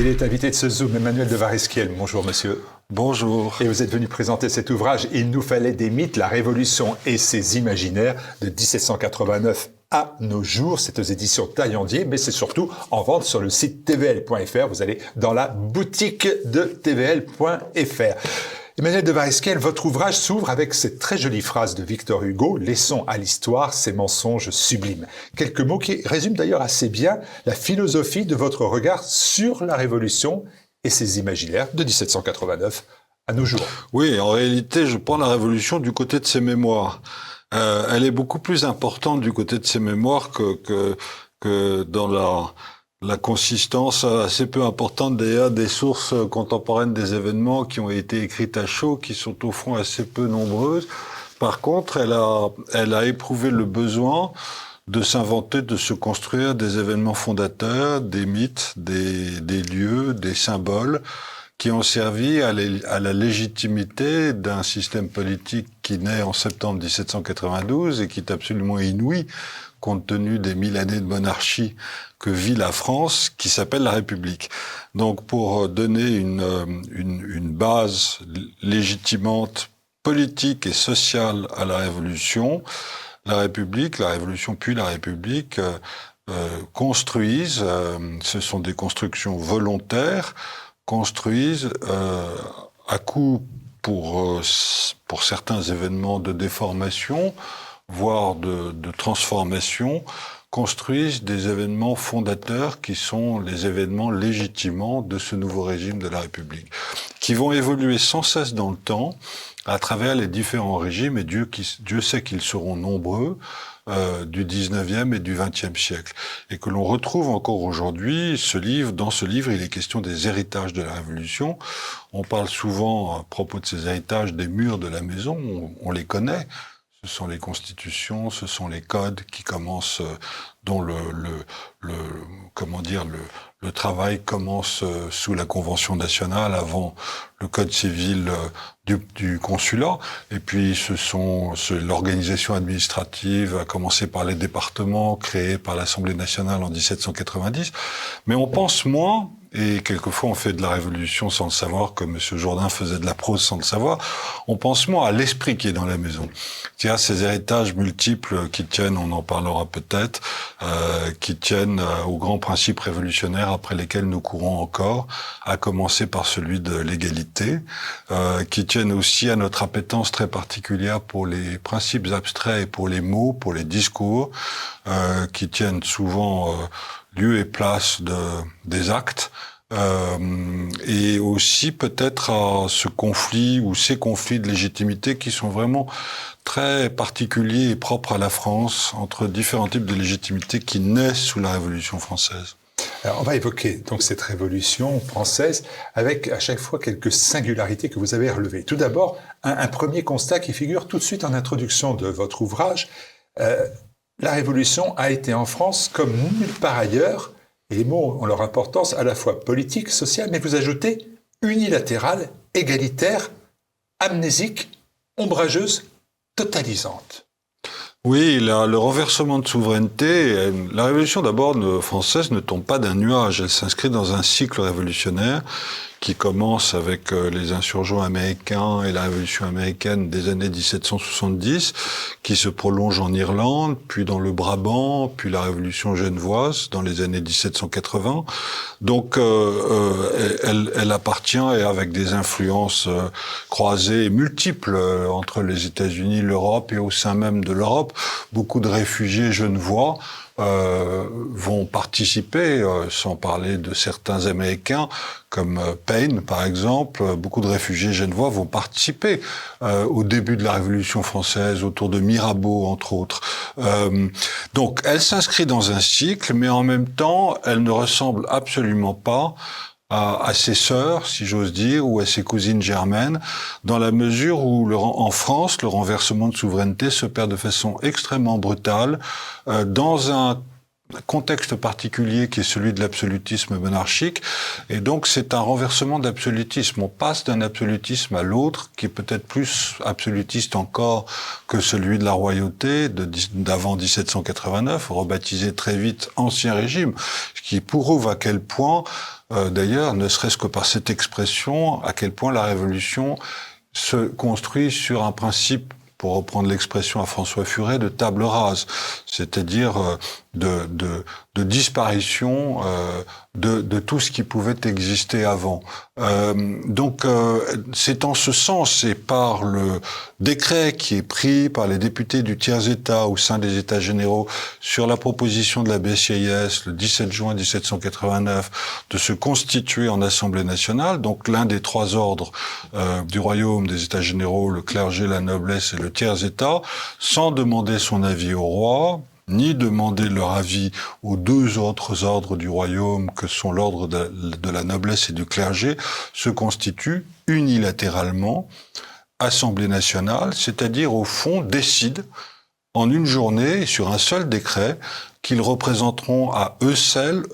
Il est invité de ce Zoom, Emmanuel de Varesquiel. Bonjour monsieur. Bonjour. Et vous êtes venu présenter cet ouvrage « Il nous fallait des mythes, la Révolution et ses imaginaires » de 1789 à nos jours. C'est aux éditions Taillandier, mais c'est surtout en vente sur le site tvl.fr. Vous allez dans la boutique de tvl.fr. Emmanuel de Varesquiel, votre ouvrage s'ouvre avec cette très jolie phrase de Victor Hugo « Laissons à l'histoire ses mensonges sublimes ». Quelques mots qui résument d'ailleurs assez bien la philosophie de votre regard sur la Révolution et ses imaginaires de 1789 à nos jours. Oui, en réalité, je prends la Révolution du côté de ses mémoires. Elle est beaucoup plus importante du côté de ses mémoires que dans la consistance assez peu importante d'ailleurs des sources contemporaines des événements qui ont été écrites à chaud, qui sont au fond assez peu nombreuses. Par contre, elle a éprouvé le besoin de s'inventer, de se construire des événements fondateurs, des mythes, des lieux, des symboles qui ont servi à la légitimité d'un système politique qui naît en septembre 1792 et qui est absolument inouï compte tenu des 1000 années de monarchie que vit la France, qui s'appelle la République. Donc, pour donner une base légitimante politique et sociale à la Révolution, la Révolution puis la République construisent, ce sont des constructions volontaires, construisent à coup pour certains événements de déformation, voire de transformation, construisent des événements fondateurs qui sont les événements légitimants de ce nouveau régime de la République, qui vont évoluer sans cesse dans le temps à travers les différents régimes, et Dieu sait qu'ils seront nombreux, du 19e et du 20e siècle. Et que l'on retrouve encore aujourd'hui dans ce livre, il est question des héritages de la Révolution. On parle souvent, à propos de ces héritages, des murs de la maison, on les connaît. Ce sont les constitutions, ce sont les codes qui commencent, dont le travail commence sous la Convention nationale, avant le code civil du consulat. Et puis l'organisation administrative, a commencé par les départements créés par l'Assemblée nationale en 1790. Mais on pense moins, et quelquefois on fait de la Révolution sans le savoir, comme M. Jourdain faisait de la prose sans le savoir, on pense moins à l'esprit qui est dans la maison. C'est-à-dire ces héritages multiples qui tiennent, on en parlera peut-être, qui tiennent aux grands principes révolutionnaires après lesquels nous courons encore, à commencer par celui de l'égalité, qui tiennent aussi à notre appétence très particulière pour les principes abstraits et pour les mots, pour les discours, qui tiennent souvent lieu et place des actes, et aussi peut-être à ce conflit ou ces conflits de légitimité qui sont vraiment très particuliers et propres à la France, entre différents types de légitimité qui naissent sous la Révolution française. Alors, on va évoquer donc cette Révolution française avec à chaque fois quelques singularités que vous avez relevées. Tout d'abord, un premier constat qui figure tout de suite en introduction de votre ouvrage. La Révolution a été en France comme nulle part ailleurs, et les mots ont leur importance à la fois politique, sociale, mais vous ajoutez unilatérale, égalitaire, amnésique, ombrageuse, totalisante. Oui, le renversement de souveraineté, la Révolution d'abord française ne tombe pas d'un nuage, elle s'inscrit dans un cycle révolutionnaire qui commence avec les insurgents américains et la Révolution américaine des années 1770, qui se prolonge en Irlande, puis dans le Brabant, puis la Révolution genevoise dans les années 1780. Donc elle appartient, et avec des influences croisées et multiples entre les États-Unis, l'Europe et au sein même de l'Europe. Beaucoup de réfugiés genevois vont participer, sans parler de certains Américains, comme Paine, par exemple. Beaucoup de réfugiés genevois vont participer au début de la Révolution française, autour de Mirabeau, entre autres. Donc, elle s'inscrit dans un cycle, mais en même temps, elle ne ressemble absolument pas à ses sœurs, si j'ose dire, ou à ses cousines germaines, dans la mesure où, en France, le renversement de souveraineté se perd de façon extrêmement brutale dans un contexte particulier qui est celui de l'absolutisme monarchique, et donc c'est un renversement d'absolutisme. On passe d'un absolutisme à l'autre, qui est peut-être plus absolutiste encore que celui de la royauté d'avant 1789, rebaptisé très vite Ancien Régime, ce qui prouve à quel point, d'ailleurs, ne serait-ce que par cette expression, à quel point la Révolution se construit sur un principe, pour reprendre l'expression à François Furet, de table rase, c'est-à-dire de disparition de tout ce qui pouvait exister avant. Donc c'est en ce sens et par le décret qui est pris par les députés du tiers-État au sein des États généraux sur la proposition de la BCIS le 17 juin 1789 de se constituer en Assemblée nationale, donc l'un des trois ordres du royaume des États généraux, le clergé, la noblesse et le tiers-État, sans demander son avis au roi, ni demander leur avis aux deux autres ordres du royaume que sont l'ordre de la noblesse et du clergé, se constituent unilatéralement Assemblée nationale, c'est-à-dire au fond décident en une journée et sur un seul décret qu'ils représenteront à eux seuls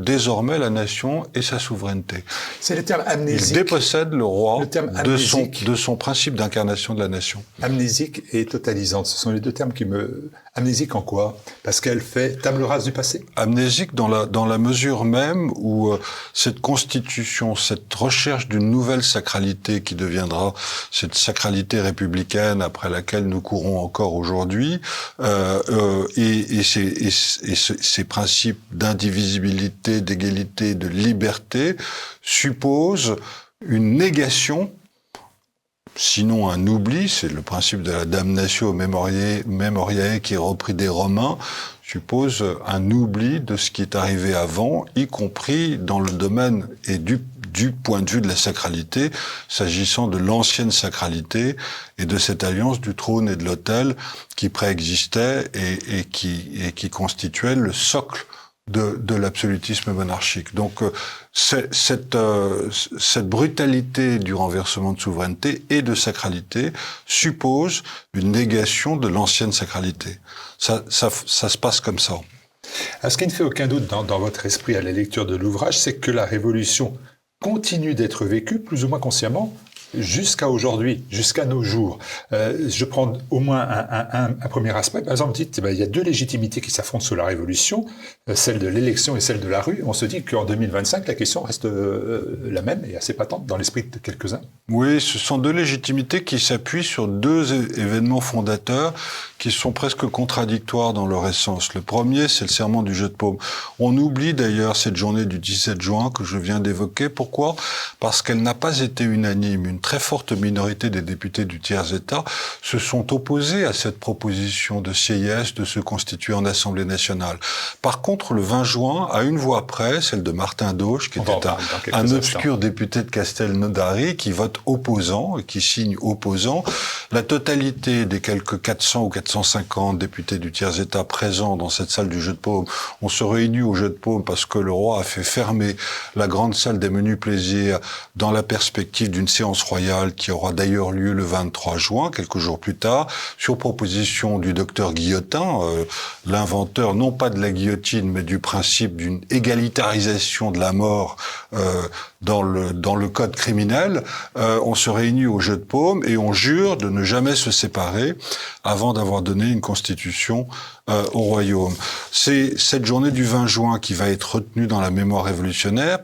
désormais la nation et sa souveraineté. C'est le terme amnésique. Ils dépossèdent le roi de son principe d'incarnation de la nation. Amnésique et totalisante, ce sont les deux termes qui me... Amnésique en quoi? Parce qu'elle fait table rase du passé? Amnésique dans la mesure même où cette constitution, cette recherche d'une nouvelle sacralité qui deviendra cette sacralité républicaine après laquelle nous courons encore aujourd'hui, et ces principes d'indivisibilité, d'égalité, de liberté supposent une négation, sinon un oubli, c'est le principe de la damnatio memoriae qui est repris des Romains, suppose un oubli de ce qui est arrivé avant, y compris dans le domaine et du point de vue de la sacralité, s'agissant de l'ancienne sacralité et de cette alliance du trône et de l'autel qui préexistait et qui constituait le socle de l'absolutisme monarchique. Donc cette brutalité du renversement de souveraineté et de sacralité suppose une négation de l'ancienne sacralité. Ça se passe comme ça. Alors, ce qui ne fait aucun doute dans votre esprit à la lecture de l'ouvrage, c'est que la Révolution continue d'être vécue plus ou moins consciemment jusqu'à aujourd'hui, jusqu'à nos jours. Je prends au moins un premier aspect. Par exemple, dites, il y a deux légitimités qui s'affrontent sous la Révolution, celle de l'élection et celle de la rue. On se dit qu'en 2025, la question reste la même et assez patente dans l'esprit de quelques-uns. Oui, ce sont deux légitimités qui s'appuient sur deux événements fondateurs qui sont presque contradictoires dans leur essence. Le premier, c'est le serment du jeu de paume. On oublie d'ailleurs cette journée du 17 juin que je viens d'évoquer. Pourquoi? Parce qu'elle n'a pas été unanime. Une très forte minorité des députés du tiers-État se sont opposés à cette proposition de CIS de se constituer en Assemblée nationale. Par contre, le 20 juin, à une voix près, celle de Martin Dauch, qui était un obscur député de Castelnaudary, qui vote opposant et qui signe opposant, la totalité des quelques 400 ou 450 députés du tiers-État présents dans cette salle du jeu de paume, on se réunit au jeu de paume parce que le roi a fait fermer la grande salle des menus plaisirs dans la perspective d'une séance royale qui aura d'ailleurs lieu le 23 juin, quelques jours plus tard, sur proposition du docteur Guillotin, l'inventeur non pas de la guillotine, mais du principe d'une égalitarisation de la mort dans le code criminel. On se réunit au jeu de paume et on jure de ne jamais se séparer avant d'avoir donné une constitution au royaume. C'est cette journée du 20 juin qui va être retenue dans la mémoire révolutionnaire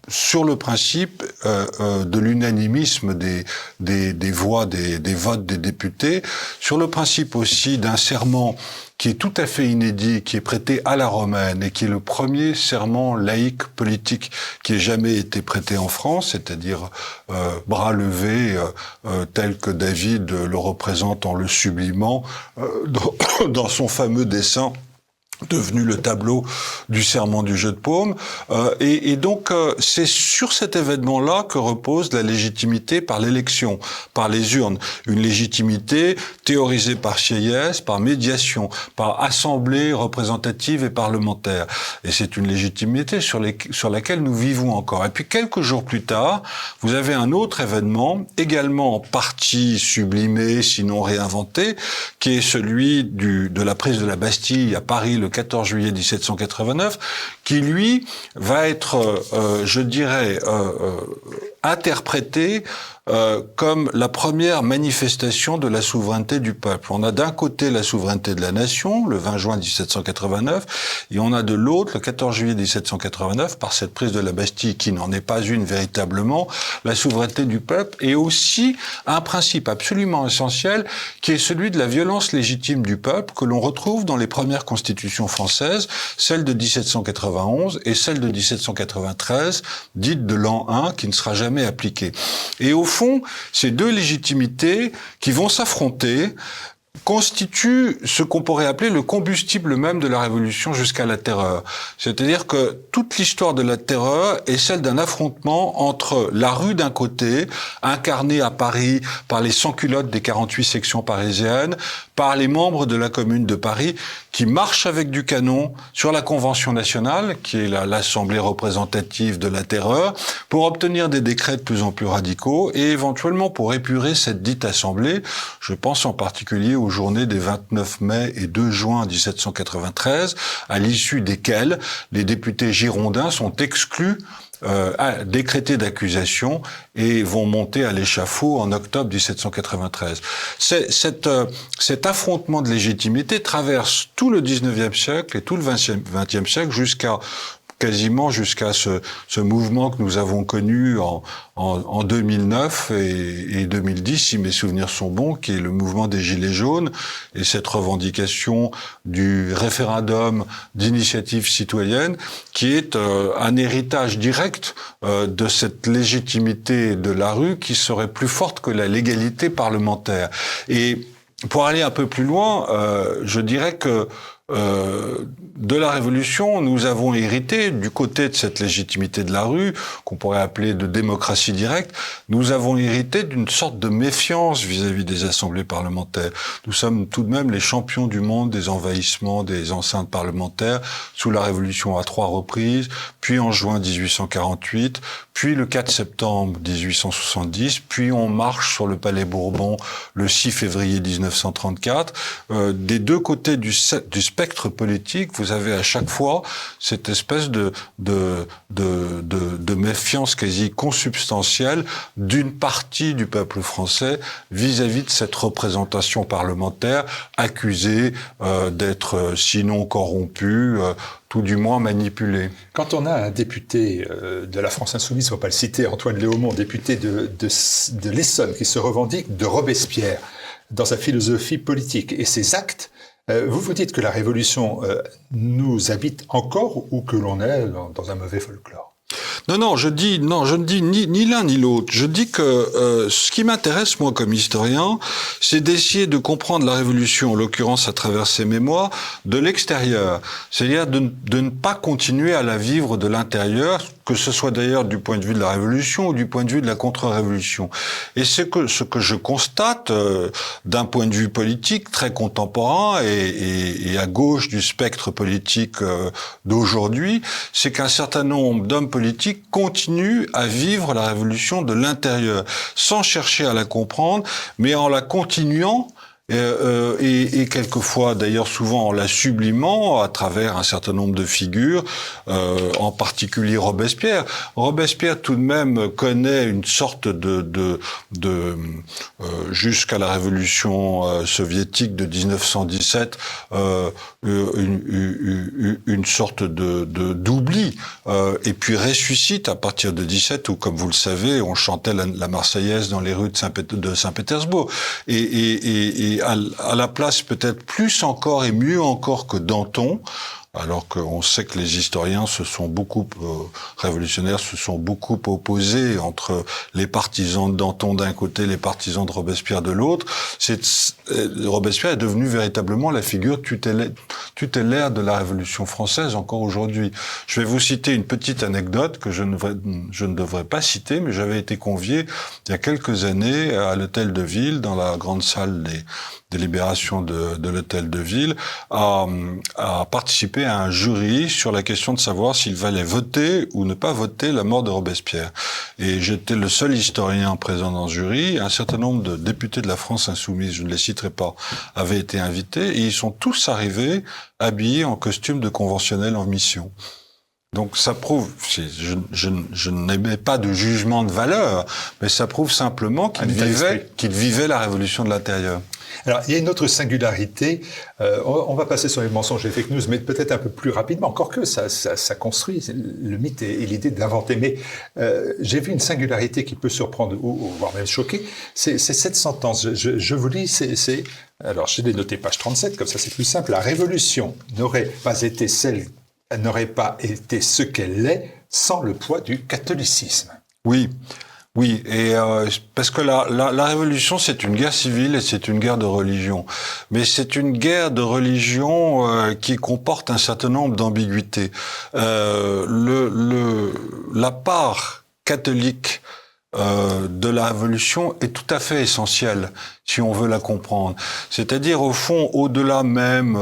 sur le principe de l'unanimisme des voix, des votes des députés, sur le principe aussi d'un serment qui est tout à fait inédit, qui est prêté à la romaine et qui est le premier serment laïque politique qui ait jamais été prêté en France, c'est-à-dire bras levés tel que David le représente en le sublimant dans son fameux dessin devenu le tableau du serment du jeu de paume. Et donc, c'est sur cet événement-là que repose la légitimité par l'élection, par les urnes. Une légitimité théorisée par Sieyès, par médiation, par assemblée représentative et parlementaire. Et c'est une légitimité sur laquelle nous vivons encore. Et puis, quelques jours plus tard, vous avez un autre événement, également en partie sublimé, sinon réinventé, qui est celui de la prise de la Bastille à Paris le le 14 juillet 1789, qui lui va être, je dirais, interprété comme la première manifestation de la souveraineté du peuple. On a d'un côté la souveraineté de la nation, le 20 juin 1789, et on a de l'autre, le 14 juillet 1789, par cette prise de la Bastille qui n'en est pas une véritablement, la souveraineté du peuple, et aussi un principe absolument essentiel qui est celui de la violence légitime du peuple que l'on retrouve dans les premières constitutions françaises, celle de 1791 et celle de 1793, dite de l'an 1, qui ne sera jamais appliquée. Et au fond, ces deux légitimités qui vont s'affronter constitue ce qu'on pourrait appeler le combustible même de la Révolution jusqu'à la Terreur. C'est-à-dire que toute l'histoire de la Terreur est celle d'un affrontement entre la rue d'un côté, incarnée à Paris par les sans-culottes des 48 sections parisiennes, par les membres de la Commune de Paris, qui marchent avec du canon sur la Convention nationale, qui est l'assemblée représentative de la Terreur, pour obtenir des décrets de plus en plus radicaux et éventuellement pour épurer cette dite assemblée. Je pense en particulier aux journées des 29 mai et 2 juin 1793, à l'issue desquelles les députés girondins sont exclus, décrétés d'accusation et vont monter à l'échafaud en octobre 1793. Cet affrontement de légitimité traverse tout le 19e siècle et tout le 20e siècle quasiment jusqu'à ce mouvement que nous avons connu en 2009 et 2010, si mes souvenirs sont bons, qui est le mouvement des Gilets jaunes et cette revendication du référendum d'initiative citoyenne qui est un héritage direct de cette légitimité de la rue qui serait plus forte que la légalité parlementaire. Et pour aller un peu plus loin, je dirais que de la Révolution, nous avons hérité du côté de cette légitimité de la rue, qu'on pourrait appeler de démocratie directe, nous avons hérité d'une sorte de méfiance vis-à-vis des assemblées parlementaires. Nous sommes tout de même les champions du monde des envahissements des enceintes parlementaires sous la Révolution à 3 reprises, puis en juin 1848, puis le 4 septembre 1870, puis on marche sur le Palais Bourbon le 6 février 1934. Des deux côtés du spectre politique, vous avez à chaque fois cette espèce de méfiance quasi consubstantielle d'une partie du peuple français vis-à-vis de cette représentation parlementaire accusée d'être sinon corrompue, tout du moins manipulée. Quand on a un député de la France Insoumise, il ne faut pas le citer, Antoine Léaumont, député de l'Essonne, qui se revendique de Robespierre dans sa philosophie politique et ses actes, vous vous dites que la Révolution nous habite encore ou que l'on est dans un mauvais folklore? Non, je ne dis ni l'un ni l'autre. Je dis que ce qui m'intéresse, moi, comme historien, c'est d'essayer de comprendre la Révolution, en l'occurrence à travers ses mémoires, de l'extérieur. C'est-à-dire de ne pas continuer à la vivre de l'intérieur, que ce soit d'ailleurs du point de vue de la Révolution ou du point de vue de la contre-révolution. Et ce que je constate d'un point de vue politique très contemporain et à gauche du spectre politique d'aujourd'hui, c'est qu'un certain nombre d'hommes politiques continuent à vivre la Révolution de l'intérieur, sans chercher à la comprendre, mais en la continuant et quelquefois, d'ailleurs souvent en la sublimant à travers un certain nombre de figures, en particulier Robespierre. Robespierre tout de même connaît une sorte de jusqu'à la révolution soviétique de 1917, une sorte d'oubli, et puis ressuscite à partir de 17 où, comme vous le savez, on chantait la Marseillaise dans les rues de Saint-Pétersbourg, et à la place peut-être plus encore et mieux encore que Danton, alors qu'on sait que les historiens révolutionnaires se sont beaucoup opposés entre les partisans de Danton d'un côté, les partisans de Robespierre de l'autre. Robespierre est devenu véritablement la figure tutélaire de la Révolution française encore aujourd'hui. Je vais vous citer une petite anecdote que je ne devrais pas citer, mais j'avais été convié il y a quelques années à l'Hôtel de Ville, dans la grande salle des délibérations de l'Hôtel de Ville, à participer à un jury sur la question de savoir s'il valait voter ou ne pas voter la mort de Robespierre. Et j'étais le seul historien présent dans ce jury. Un certain nombre de députés de la France Insoumise, je ne les citerai pas, avaient été invités et ils sont tous arrivés habillés en costume de conventionnels en mission. Donc ça prouve, je n'émets pas de jugement de valeur, mais ça prouve simplement qu'il vivait la révolution de l'intérieur. Alors, il y a une autre singularité. On va passer sur les mensonges et fake news, mais peut-être un peu plus rapidement, encore que ça construit le mythe et l'idée d'inventer. Mais j'ai vu une singularité qui peut surprendre ou voire même choquer. C'est cette sentence. Je vous lis, alors je l'ai noté page 37, comme ça c'est plus simple. La révolution n'aurait pas été ce qu'elle est sans le poids du catholicisme. Oui. Oui, et parce que la révolution, c'est une guerre civile et c'est une guerre de religion. Mais c'est une guerre de religion qui comporte un certain nombre d'ambiguïtés. La part catholique de la révolution est tout à fait essentielle si on veut la comprendre. C'est-à-dire, au fond, au-delà même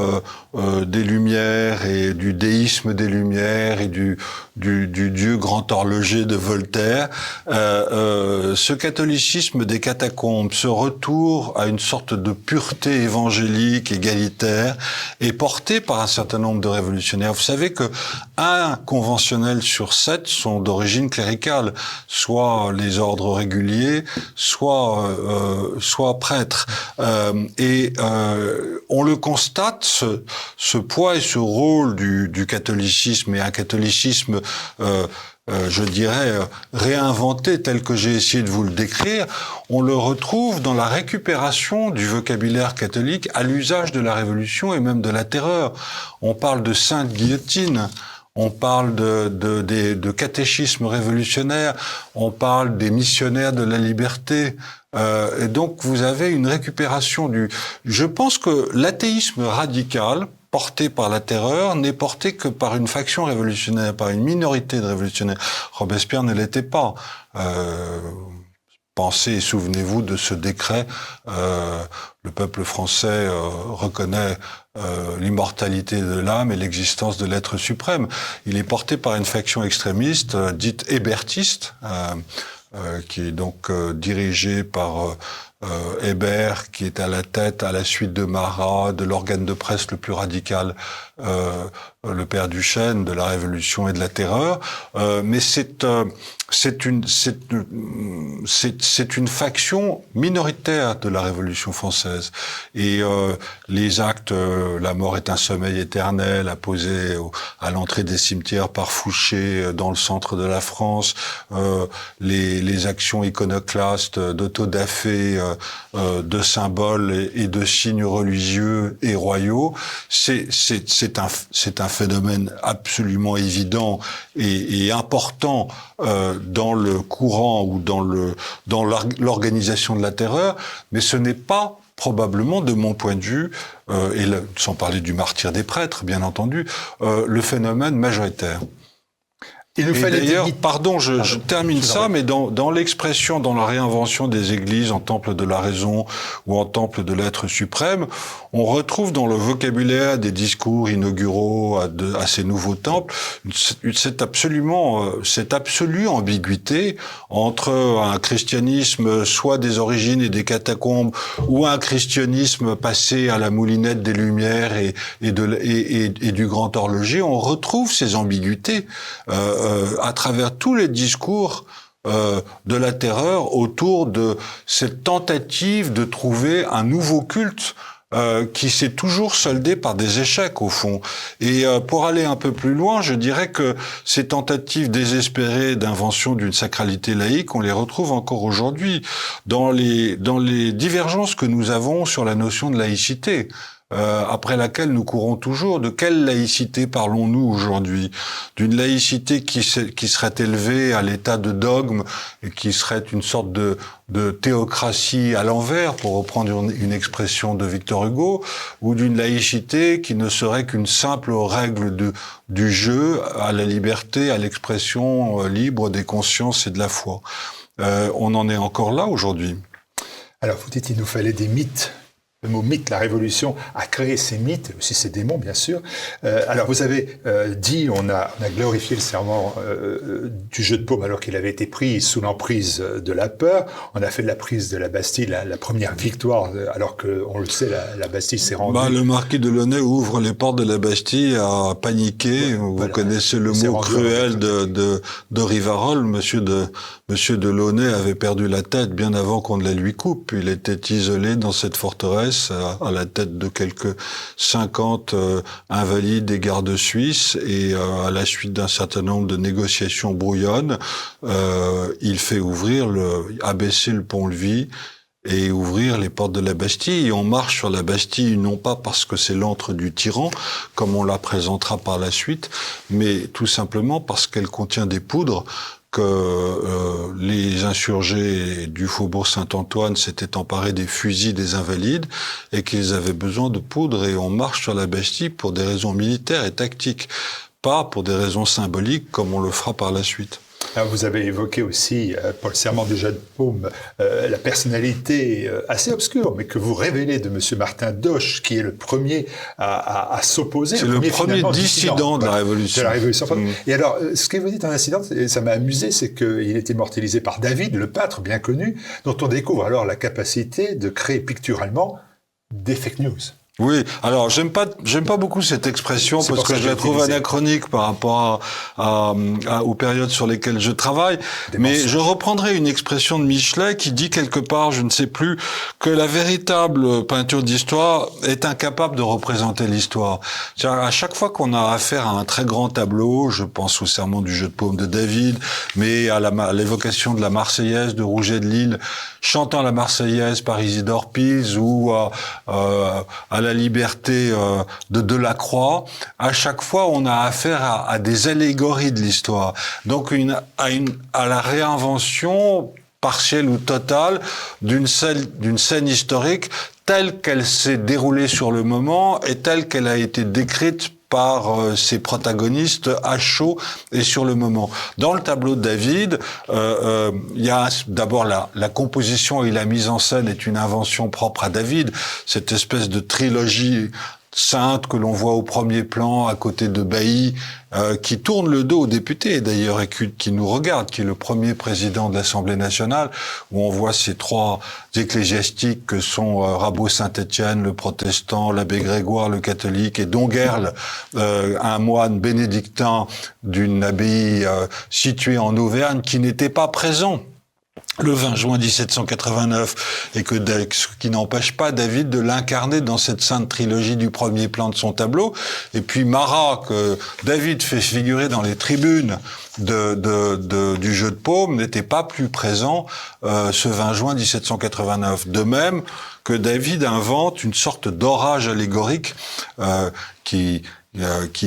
des Lumières et du déisme des Lumières et du Dieu grand horloger de Voltaire, ce catholicisme des catacombes, ce retour à une sorte de pureté évangélique, égalitaire, est porté par un certain nombre de révolutionnaires. Vous savez que un conventionnel sur 7 sont d'origine cléricale, soit les ordres réguliers, soit prêtres. On le constate, ce poids et ce rôle du catholicisme, et un catholicisme je dirais, réinventé tel que j'ai essayé de vous le décrire, on le retrouve dans la récupération du vocabulaire catholique à l'usage de la Révolution et même de la Terreur. On parle de sainte guillotine, on parle de catéchisme révolutionnaire, on parle des missionnaires de la liberté. Et donc vous avez une récupération Je pense que l'athéisme radical porté par la terreur n'est porté que par une faction révolutionnaire, par une minorité de révolutionnaires. Robespierre ne l'était pas. Pensez et souvenez-vous de ce décret. Le peuple français reconnaît l'immortalité de l'âme et l'existence de l'être suprême. Il est porté par une faction extrémiste dite hébertiste, qui est donc dirigée par Hébert, qui est à la tête, à la suite de Marat, de l'organe de presse le plus radical, le père Duchesne, de la Révolution et de la Terreur. Mais c'est une faction minoritaire de la Révolution française. Et les actes, la mort est un sommeil éternel, apposé à l'entrée des cimetières par Fouché dans le centre de la France, les actions iconoclastes d'autodafé, de symboles et de signes religieux et royaux, c'est un phénomène absolument évident et important dans le courant ou dans l'organisation de la terreur, mais ce n'est pas probablement, de mon point de vue, et sans parler du martyre des prêtres, bien entendu, le phénomène majoritaire. Il nous fallait d'ailleurs, je termine ça, mais dans l'expression, dans la réinvention des églises en temple de la raison ou en temple de l'être suprême, on retrouve dans le vocabulaire des discours inauguraux à ces nouveaux temples cette absolue ambiguïté entre un christianisme soit des origines et des catacombes ou un christianisme passé à la moulinette des Lumières et du grand horloger. On retrouve ces ambiguïtés à travers tous les discours de la terreur autour de cette tentative de trouver un nouveau culte qui s'est toujours soldé par des échecs au fond. Et pour aller un peu plus loin, je dirais que ces tentatives désespérées d'invention d'une sacralité laïque, on les retrouve encore aujourd'hui dans les divergences que nous avons sur la notion de laïcité. Après laquelle nous courons toujours. De quelle laïcité parlons-nous aujourd'hui? D'une laïcité qui serait élevée à l'état de dogme et qui serait une sorte de théocratie à l'envers, pour reprendre une expression de Victor Hugo, ou d'une laïcité qui ne serait qu'une simple règle du jeu à la liberté, à l'expression libre des consciences et de la foi. On en est encore là aujourd'hui. Alors vous dites qu'il nous fallait des mythes Le mot mythe, la Révolution a créé ces mythes, et aussi ces démons, bien sûr. Alors, vous avez dit, on a glorifié le serment du jeu de paume alors qu'il avait été pris sous l'emprise de la peur. On a fait de la prise de la Bastille la première victoire, alors que, on le sait, la Bastille s'est rendue. Le marquis de Launay ouvre les portes de la Bastille à paniquer. Vous connaissez le mot cruel de Rivarol. Monsieur de Launay avait perdu la tête bien avant qu'on ne la lui coupe. Il était isolé dans cette forteresse à la tête de quelques 50 invalides et gardes suisses, et à la suite d'un certain nombre de négociations brouillonnes, il fait abaisser le pont-levis et ouvrir les portes de la Bastille. Et on marche sur la Bastille non pas parce que c'est l'antre du tyran, comme on la présentera par la suite, mais tout simplement parce qu'elle contient des poudres que les insurgés du faubourg Saint-Antoine s'étaient emparés des fusils des invalides et qu'ils avaient besoin de poudre, et on marche sur la Bastille pour des raisons militaires et tactiques, pas pour des raisons symboliques comme on le fera par la suite. Alors vous avez évoqué aussi, pour le serment du jeu de paume, la personnalité assez obscure, mais que vous révélez de Monsieur Martin Doche, qui est le premier à s'opposer. C'est le premier dissident de la Révolution. De la Révolution. Et alors, ce que vous dites en incident, et ça m'a amusé, c'est qu'il est immortalisé par David, le peintre bien connu, dont on découvre alors la capacité de créer picturalement des fake news. Oui, alors j'aime pas beaucoup cette expression parce que je la trouve anachronique par rapport aux périodes sur lesquelles je travaille. Mais je reprendrai une expression de Michelet qui dit quelque part, je ne sais plus, que la véritable peinture d'histoire est incapable de représenter l'histoire. À chaque fois qu'on a affaire à un très grand tableau, je pense au serment du jeu de paume de David, mais à l'évocation de la Marseillaise de Rouget de Lille, chantant la Marseillaise par Isidore Pise, ou à la liberté de Delacroix, à chaque fois on a affaire à des allégories de l'histoire. Donc à la réinvention partielle ou totale d'une scène historique telle qu'elle s'est déroulée sur le moment et telle qu'elle a été décrite par ses protagonistes à chaud et sur le moment. Dans le tableau de David, il y a d'abord la composition et la mise en scène est une invention propre à David, cette espèce de trilogie sainte que l'on voit au premier plan à côté de Bailly, qui tourne le dos aux députés d'ailleurs et qui nous regarde, qui est le premier président de l'Assemblée nationale, où on voit ces trois ecclésiastiques que sont Rabot-Saint-Étienne, le protestant, l'abbé Grégoire, le catholique, et Donguerle, un moine bénédictin d'une abbaye située en Auvergne, qui n'était pas présent le 20 juin 1789, et ce qui n'empêche pas David de l'incarner dans cette sainte trilogie du premier plan de son tableau. Et puis Marat, que David fait figurer dans les tribunes du jeu de paume, n'était pas plus présent ce 20 juin 1789. De même que David invente une sorte d'orage allégorique qui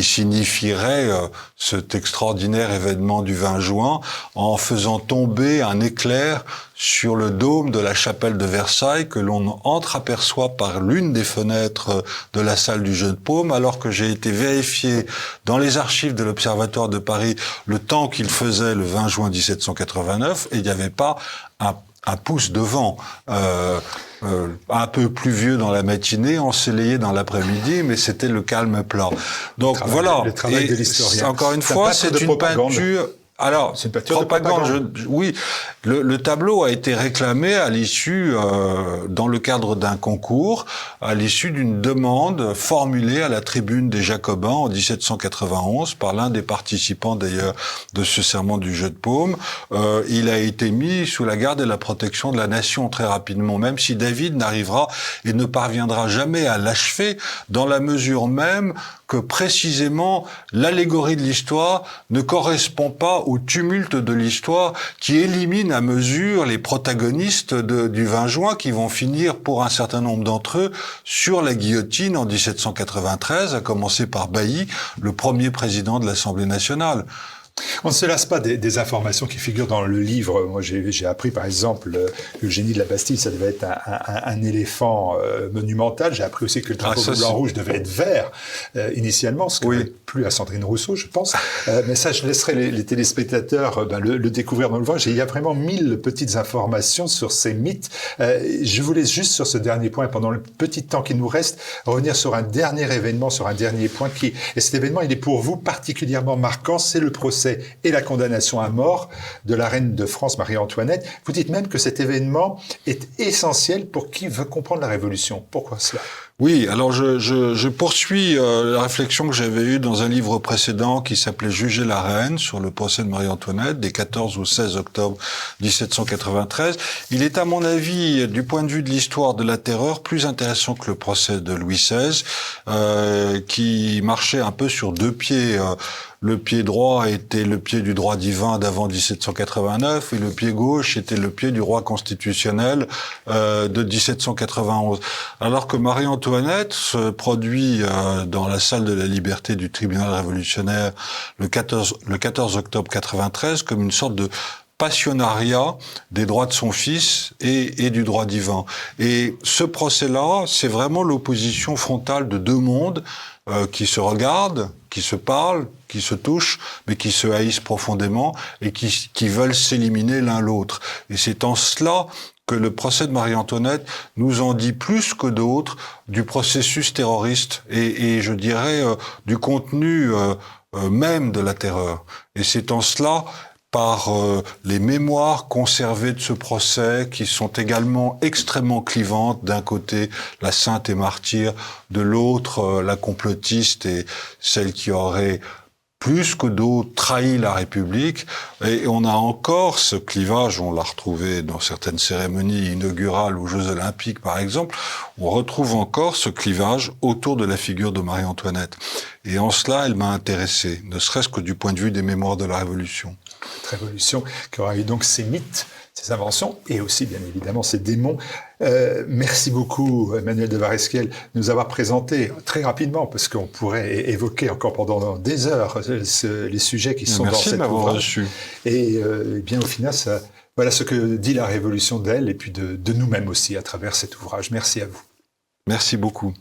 signifierait cet extraordinaire événement du 20 juin en faisant tomber un éclair sur le dôme de la chapelle de Versailles que l'on entreaperçoit par l'une des fenêtres de la salle du jeu de paume, alors que j'ai été vérifier dans les archives de l'Observatoire de Paris le temps qu'il faisait le 20 juin 1789 et il n'y avait pas un pouce de vent. Un peu pluvieux dans la matinée, ensoleillé dans l'après-midi, mais c'était le calme plat. Donc voilà. Le travail de l'historien. Encore une fois, c'est une peinture. Alors, c'est une peinture de propagande. Oui, le tableau a été réclamé à l'issue, dans le cadre d'un concours, à l'issue d'une demande formulée à la tribune des Jacobins en 1791 par l'un des participants d'ailleurs de ce serment du jeu de paume. Il a été mis sous la garde et la protection de la nation très rapidement, même si David n'arrivera et ne parviendra jamais à l'achever, dans la mesure même que précisément l'allégorie de l'histoire ne correspond pas au tumulte de l'histoire qui élimine à mesure les protagonistes du 20 juin qui vont finir pour un certain nombre d'entre eux sur la guillotine en 1793, à commencer par Bailly, le premier président de l'Assemblée nationale. On ne se lasse pas des informations qui figurent dans le livre. Moi, j'ai appris, par exemple, le génie de la Bastille, ça devait être un éléphant monumental. J'ai appris aussi que le drapeau blanc-rouge devait être vert initialement, ce que plus à Sandrine Rousseau, je pense. Mais ça, je laisserai les téléspectateurs le découvrir dans l'ouvrage. Il y a vraiment 1000 petites informations sur ces mythes. Je vous laisse juste sur ce dernier point, et pendant le petit temps qui nous reste, revenir sur un dernier événement, sur un dernier point et cet événement, il est pour vous particulièrement marquant, c'est le procès et la condamnation à mort de la reine de France, Marie-Antoinette. Vous dites même que cet événement est essentiel pour qui veut comprendre la Révolution. Pourquoi cela ? Oui, alors je poursuis la réflexion que j'avais eue dans un livre précédent qui s'appelait Juger la reine sur le procès de Marie-Antoinette des 14 au 16 octobre 1793. Il est à mon avis, du point de vue de l'histoire de la terreur, plus intéressant que le procès de Louis XVI, qui marchait un peu sur deux pieds. Le pied droit était le pied du droit divin d'avant 1789 et le pied gauche était le pied du roi constitutionnel de 1791. Alors que Marie-Antoinette se produit dans la salle de la liberté du tribunal révolutionnaire le 14 octobre 93 comme une sorte de passionnariat des droits de son fils et du droit divin. Et ce procès-là, c'est vraiment l'opposition frontale de deux mondes qui se regardent, qui se parlent, qui se touchent, mais qui se haïssent profondément et qui veulent s'éliminer l'un l'autre. Et c'est en cela que le procès de Marie-Antoinette nous en dit plus que d'autres du processus terroriste et je dirais du contenu même de la terreur. Et c'est en cela par les mémoires conservées de ce procès qui sont également extrêmement clivantes. D'un côté, la sainte et martyre, de l'autre, la complotiste et celle qui aurait plus que d'autres trahi la République. Et on a encore ce clivage, on l'a retrouvé dans certaines cérémonies inaugurales aux Jeux Olympiques par exemple, on retrouve encore ce clivage autour de la figure de Marie-Antoinette. Et en cela, elle m'a intéressé, ne serait-ce que du point de vue des mémoires de la Révolution. Révolution qui aura eu donc ces mythes, ces inventions et aussi bien évidemment ces démons. Merci beaucoup Emmanuel de Varesquiel de nous avoir présenté très rapidement parce qu'on pourrait évoquer encore pendant des heures les sujets qui sont dans cet ouvrage. Et bien au final, voilà ce que dit la Révolution d'elle et puis de nous-mêmes aussi à travers cet ouvrage. Merci à vous. Merci beaucoup.